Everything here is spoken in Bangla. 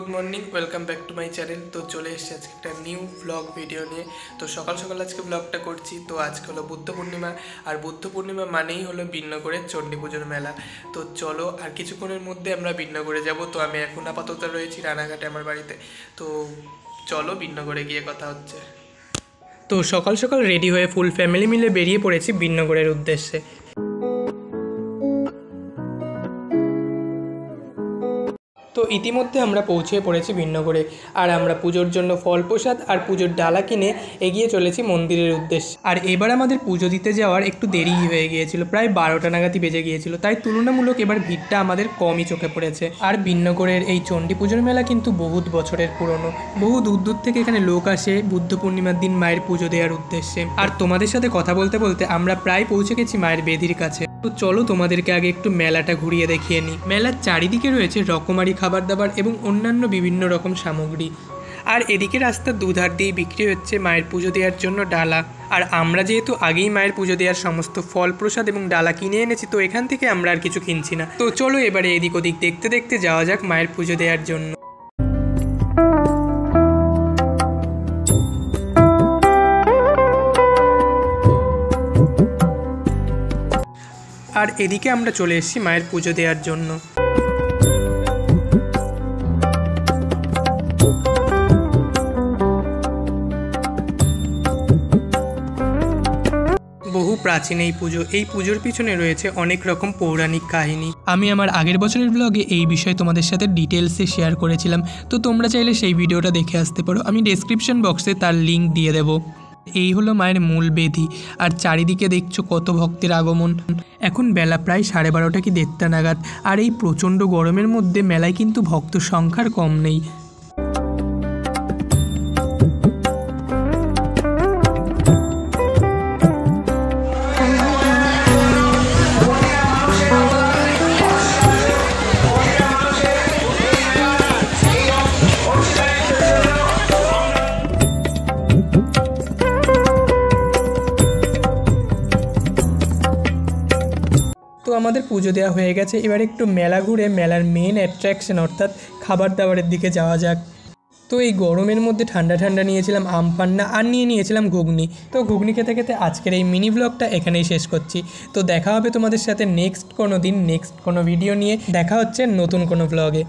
Good morning, welcome back to my channel. তো চলে এসেছি আজকে একটা নিউ ব্লগ ভিডিও নিয়ে। তো সকাল সকাল আজকে ব্লগটা করছি। তো আজকে হলো বুদ্ধ পূর্ণিমা, আর বুদ্ধ পূর্ণিমা মানেই হলো বিন্নগরের চণ্ডী পুজোর মেলা। তো চলো, আর কিছুক্ষণের মধ্যে আমরা বিন্নগরে যাব। তো আমি এখন আপাতত রয়েছি রানাঘাটে আমার বাড়িতে। তো চলো বিন্নগরে গিয়ে কথা হচ্ছে। তো সকাল সকাল রেডি হয়ে ফুল ফ্যামিলি মিলে বেরিয়ে পড়েছি বিন্নগরের উদ্দেশ্যে। তো ইতিমধ্যে আমরা পৌঁছে পড়েছি বিন্নগরে, আর আমরা পুজোর জন্য ফল প্রসাদ আর পুজোর ডালা কিনে এগিয়ে চলেছি মন্দিরের উদ্দেশ্যে। আর এবার আমাদের পুজো দিতে যাওয়ার একটু দেরি হয়ে গিয়েছিল, প্রায় 12টা নাগাদই বেজে গিয়েছিল, তাই তুলনামূলক এবার ভিড়টা আমাদের কমই চোখে পড়েছে। আর বিন্নগরের এই চণ্ডী পুজোর মেলা কিন্তু বহুত বছরের পুরনো, বহু দূর দূর থেকে এখানে লোক আসে বুদ্ধ পূর্ণিমার দিন মায়ের পুজো দেওয়ার উদ্দেশ্যে। আর তোমাদের সাথে কথা বলতে বলতে আমরা প্রায় পৌঁছে গেছি মায়ের বেদির কাছে। তো চলো তোমাদেরকে আগে একটু মেলাটা ঘুরিয়ে দেখিয়ে নিই। মেলার চারিদিকে রয়েছে রকমারি খাবার দাবার এবং অন্যান্য বিভিন্ন রকম সামগ্রী। আর এদিকে রাস্তার দুধার দিয়ে বিক্রি হচ্ছে মায়ের পুজো দেওয়ার জন্য ডালা। আর আমরা যেহেতু আগেই মায়ের পুজো দেওয়ার সমস্ত ফল প্রসাদ এবং ডালা কিনে এনেছি, তো এখান থেকে আমরা আর কিছু কিনছি না। তো চলো এবারে এদিক ওদিক দেখতে দেখতে যাওয়া যাক মায়ের পুজো দেওয়ার জন্য। আর এদিকে আমরা চলে এসেছি মায়ের পুজো দেওয়ার জন্য। বহু প্রাচীন এই পুজো, এই পুজোর পিছনে রয়েছে অনেক রকম পৌরাণিক কাহিনী। আমি আমার আগের বছরের ব্লগে এই বিষয়ে তোমাদের সাথে ডিটেলসে শেয়ার করেছিলাম, তো তোমরা চাইলে সেই ভিডিওটা দেখে আসতে পারো, আমি ডেসক্রিপশন বক্সে তার লিঙ্ক দিয়ে দেবো। এই হলো মায়ের মূল বেদি, আর চারিদিকে দেখছো কত ভক্তের আগমন। এখন বেলা প্রায় 12:30 কি 1:30 নাগাদ, আর এই প্রচণ্ড গরমের মধ্যে মেলায় কিন্তু ভক্ত সংখ্যার কম নেই। তো আমাদের পুজো দেওয়া হয়ে গেছে, এবার একটু মেলা ঘুরে মেলার মেন অ্যাট্রাকশন অর্থাৎ খাবার দাবারের দিকে যাওয়া যাক। তো এই গরমের মধ্যে ঠান্ডা ঠান্ডা নিয়েছিলাম আম পান্না, আর নিয়েছিলাম ঘুগনি। তো ঘুগনি খেতে খেতে আজকের এই মিনি ব্লগটা এখানেই শেষ করছি। তো দেখা হবে তোমাদের সাথে নেক্সট কোনো দিন, নেক্সট কোনো ভিডিও নিয়ে। দেখা হচ্ছে নতুন কোনো ব্লগে।